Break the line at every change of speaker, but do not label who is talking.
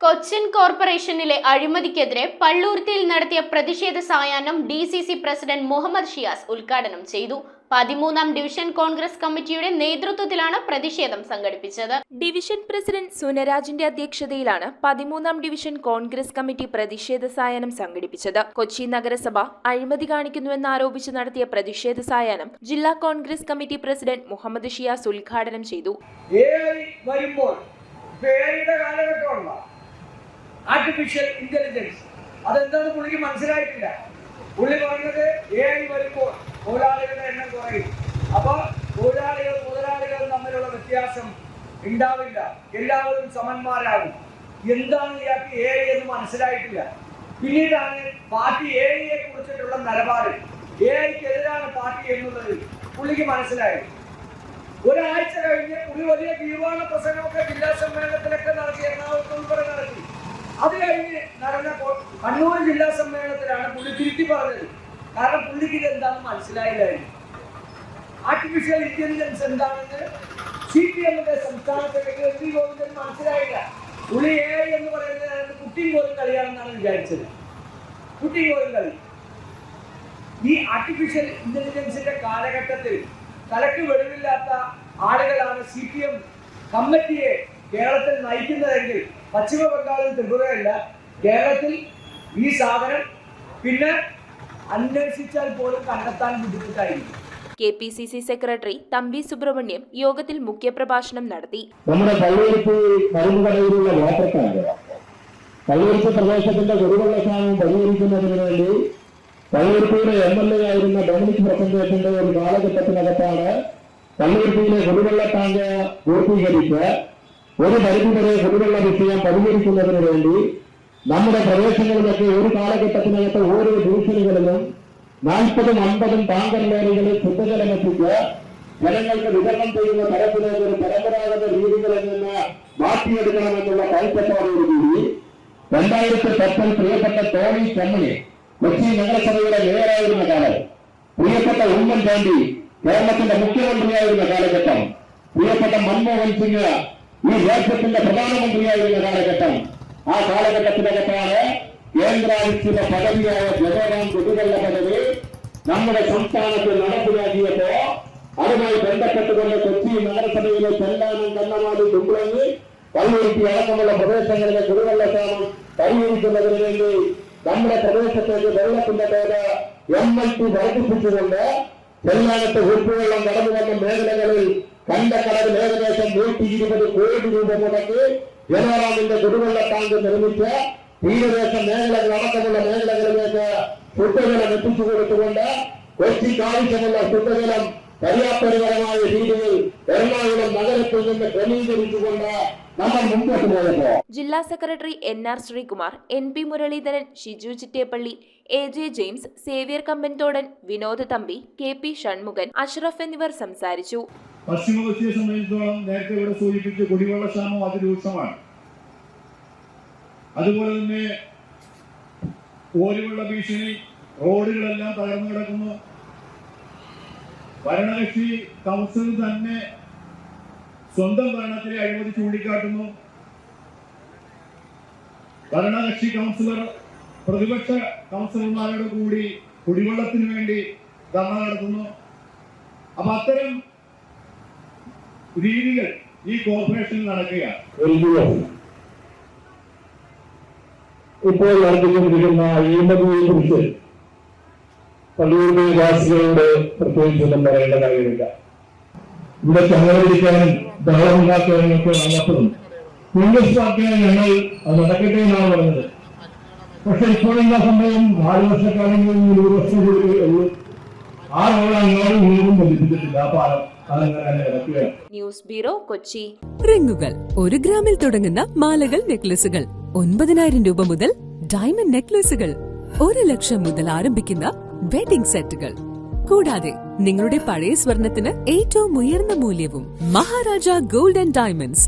കൊച്ചിൻ കോർപ്പറേഷനിലെ അഴിമതിക്കെതിരെ പള്ളുരുത്തിയിൽ നടത്തിയ പ്രതിഷേധ സായാഹ്നം DCC പ്രസിഡന്റ് മുഹമ്മദ് ഷിയാസ് ഉദ്ഘാടനം ചെയ്തു. 13ാം ഡിവിഷൻ കോൺഗ്രസ് കമ്മിറ്റിയുടെ നേതൃത്വത്തിലാണ് പ്രതിഷേധം സംഘടിപ്പിച്ചത്.
ഡിവിഷൻ പ്രസിഡന്റ് സുനരാജിന്റെ അധ്യക്ഷതയിലാണ് 13ാം ഡിവിഷൻ കോൺഗ്രസ് കമ്മിറ്റി പ്രതിഷേധ സായാഹ്നം സംഘടിപ്പിച്ചത്. കൊച്ചി നഗരസഭ അഴിമതി കാണിക്കുന്നുവെന്നാരോപിച്ച് നടത്തിയ പ്രതിഷേധ സായാഹ്നം ജില്ലാ കോൺഗ്രസ് കമ്മിറ്റി പ്രസിഡന്റ് മുഹമ്മദ് ഷിയാസ് ഉദ്ഘാടനം ചെയ്തു.
ആർട്ടിഫിഷ്യൽ ഇന്റലിജൻസ് അതെന്താണെന്ന് പുള്ളിക്ക് മനസ്സിലായിട്ടില്ല. പുള്ളി പറഞ്ഞത് AI വരുമ്പോൾ തൊഴിലാളികളുടെ എണ്ണം കുറയും. അപ്പോൾ മുതലാളികൾ തമ്മിലുള്ള വ്യത്യാസം ഉണ്ടാവില്ല, എല്ലാവരും സമന്മാരാകും. എന്താണ് ഇയാൾക്ക് AI എന്ന് മനസ്സിലായിട്ടില്ല. പിന്നീടാണ് പാർട്ടി AI കുറിച്ചിട്ടുള്ള നിലപാട്, AIക്കെതിരാണ് പാർട്ടി എന്നുള്ളത് പുള്ളിക്ക് മനസ്സിലായി. ഒരാഴ്ച കഴിഞ്ഞ് പുള്ളി വലിയ തീരുമാന പ്രസംഗമൊക്കെ ജില്ലാ സമ്മേളനത്തിലൊക്കെ നടത്തി, എറണാകുളത്ത് ഉൾപ്പെടെ നടത്തി. അത് കഴിഞ്ഞ് നടന്ന കണ്ണൂർ ജില്ലാ സമ്മേളനത്തിലാണ് പുള്ളി തിരുത്തി പറഞ്ഞത്. കാരണം പുള്ളിക്ക് ഇത് എന്താണെന്ന് മനസ്സിലായില്ലായിരുന്നു. ആർട്ടിഫിഷ്യൽ ഇന്റലിജൻസ് എന്താണെന്ന് CPM-ന്റെ സംസ്ഥാന സെക്രട്ടറി MP ഗോവിന്ദൻ മനസ്സിലായില്ല. പുള്ളി AI എന്ന് പറയുന്നത് കുട്ടിയും പോലും കളിയാണെന്നാണ് വിചാരിച്ചത്. കുട്ടിയും പോലും കളി. ഈ ആർട്ടിഫിഷ്യൽ ഇന്റലിജൻസിന്റെ കാലഘട്ടത്തിൽ തലക്ക് വെളിവില്ലാത്ത ആളുകളാണ് CPM കമ്മിറ്റിയെ കേരളത്തിൽ നയിക്കുന്നതെങ്കിൽ പശ്ചിമ ബംഗാളിൽ ത്രിപുരയല്ല, കേരളത്തിൽ ഈ സാധനം പിന്നെ അന്വേഷിച്ചാൽ പോലും കണ്ടെത്താൻ ബുദ്ധിമുട്ടായിരിക്കും.
KPCC സെക്രട്ടറി തമ്പി സുബ്രഹ്മണ്യം യോഗത്തിൽ മുഖ്യപ്രഭാഷണം നടത്തി.
നമ്മുടെ പള്ളുരുത്തി മരുന്നുകടയിലുള്ള വാട്ടർ ടാങ്ക് പള്ളുരുത്തി പ്രദേശത്തിന്റെ കുടിവെള്ളക്ഷാമം പരിഹരിക്കുന്നതിന് വേണ്ടി പള്ളുരുത്തിയുടെ MLA ആയിരുന്ന ഡൊമിനിക് പ്രസന്റേഷന്റെ ഒരു കാലഘട്ടത്തിനകത്താണ് പള്ളുരുത്തിയിലെ കുടിവെള്ള ടാങ്ക് പൂർത്തീകരിച്ച് ഒരു പരിധിവരെ കുടിവെള്ള വിഷയം പരിഹരിക്കുന്നതിന് വേണ്ടി നമ്മുടെ പ്രദേശങ്ങളിലൊക്കെ ഒരു കാലഘട്ടത്തിനകത്ത് ഓരോ ഡിവിഷനുകളിലും 40-50 ടാങ്കർ ലോറികളിൽ ശുദ്ധജലം എത്തിച്ച് ജനങ്ങൾക്ക് വിതരണം ചെയ്യുന്ന തരത്തിലേക്ക് ഒരു പരമ്പരാഗത രീതികളിൽ നിന്ന് മാറ്റിയെടുക്കണമെന്നുള്ള കാഴ്ചപ്പാടോടുകൂടി 2010 പ്രിയപ്പെട്ട ടോണി ചെമ്മണി കൊച്ചി നഗരസഭയുടെ മേയറായിരുന്ന കാലം, പ്രിയപ്പെട്ട ഉമ്മൻചാണ്ടി കേരളത്തിന്റെ മുഖ്യമന്ത്രിയായിരുന്ന കാലഘട്ടം, പ്രിയപ്പെട്ട മൻമോഹൻ സിംഗ് ഈ രാജ്യത്തിന്റെ പ്രധാനമന്ത്രിയായിരുന്ന കാലഘട്ടം, ആ കാലഘട്ടത്തിനകത്താണ് കേന്ദ്രാധിഷ്ഠിത പദവിയായ ജലറാം കുടിവെള്ള പദ്ധതി നമ്മുടെ സംസ്ഥാനത്ത് നടപ്പിലാക്കിയപ്പോ അതുമായി ബന്ധപ്പെട്ടുകൊണ്ട് കൊച്ചി നഗരസഭയിലെ ചെല്ലാനം, കണ്ണമാലി, കുമ്പളങ്ങി, പള്ളുരുത്തി അടക്കമുള്ള പ്രദേശങ്ങളിലെ കുടിവെള്ളക്ഷാമം പരിഹരിക്കുന്നതിന് വേണ്ടി നമ്മുടെ പ്രദേശത്തേക്ക് വെള്ളത്തിന്റെ തോത് MLT വർദ്ധിപ്പിച്ചുകൊണ്ട് ചെല്ലാനത്ത് ഉപ്പുവെള്ളം കടന്നു വന്ന മേഖലകളിൽ കണ്ടക്കടവിൽ ഏകദേശം 120 കോടി രൂപ മുടക്കി ജലറാമിന്റെ കുടിവെള്ള ടാങ്ക് നിർമ്മിച്ച് തീരദേശ മേഖലകൾ അടക്കമുള്ള മേഖലകളിലേക്ക് ശുദ്ധജലം എത്തിച്ചു കൊടുത്തുകൊണ്ട് കൊച്ചിക്ക് ആവശ്യമുള്ള ശുദ്ധജലം പര്യാപ്തപരമായ രീതിയിൽ എറണാകുളം നഗരത്തിൽ നിന്ന് ക്രമീകരിച്ചുകൊണ്ട് നമ്മൾ മുമ്പോട്ട് പോയപ്പോ
ജില്ലാ secretary NR Sreekumar, NP Muraleedharan, Shiju Chittepally, AJ James, Xavier Kambanthodan, Vinod Thampi, KP Shanmughan, Ashraf എന്നിവർ സംസാരിച്ചു.
പശ്ചിമ കൊച്ചിയെ സംബന്ധിച്ചിടത്തോളം നേരത്തെ ഇവിടെ സൂചിപ്പിച്ച കുടിവെള്ളക്ഷാമം അതിരൂക്ഷമാണ്. അതുപോലെ തന്നെ ഓരുവെള്ള ഭീഷണി, റോഡുകളെല്ലാം തകർന്നു കിടക്കുന്നു. ഭരണകക്ഷി കൗൺസിൽ തന്നെ സ്വന്തം ഭരണത്തിലെ അഴിമതി ചൂണ്ടിക്കാട്ടുന്നു. ഭരണകക്ഷി കൗൺസിലർ പ്രതിപക്ഷ കൗൺസിലർമാരോട് കൂടി കുടിവെള്ളത്തിന് വേണ്ടി ധർണ നടത്തുന്നു. അപ്പൊ അത്തരം രീതികൾ ഈ കോർപ്പറേഷനിൽ നടക്കുകയാണ്.
ഇപ്പോൾ നടത്തിക്കൊണ്ടിരിക്കുന്ന അഴിമതിയെ കുറിച്ച് പള്ളിയൂർ വാസികളോട് പ്രത്യേകിച്ചൊന്നും പറയേണ്ട കാര്യമില്ല. ഇവിടെ സഹകരിക്കാനും ബഹളമുണ്ടാക്കാനും ഒക്കെ വന്നപ്പോഴും കോൺഗ്രസ് പാർട്ടിയാണ് ഞങ്ങൾ അത് നടക്കട്ടെ എന്നാണ് പറഞ്ഞത്. പക്ഷെ ഇപ്പോഴെന്താ സമയം 4 വർഷക്കാലം കഴിഞ്ഞ് 1 വർഷം കൂടി ഉള്ളൂ. ആ റോഡ് അങ്ങോട്ടും ഇങ്ങോട്ടും ബന്ധിപ്പിച്ചിട്ടില്ല. ആ പാലം അതങ്ങനെ കിടക്കുകയാണ്.
News bureau, Kochi.
റിങ്ങുകൾ 1 ഗ്രാമിൽ തുടങ്ങുന്ന മാലകൾ, നെക്ലസുകൾ 9,000 രൂപ മുതൽ ഡയമണ്ട് നെക്ലസുകൾ 1 ലക്ഷം മുതൽ ആരംഭിക്കുന്ന വെഡിംഗ് സെറ്റുകൾ, കൂടാതെ നിങ്ങളുടെ പഴയ സ്വർണത്തിന് ഏറ്റവും ഉയർന്ന മൂല്യവും. Maharaja gold and diamonds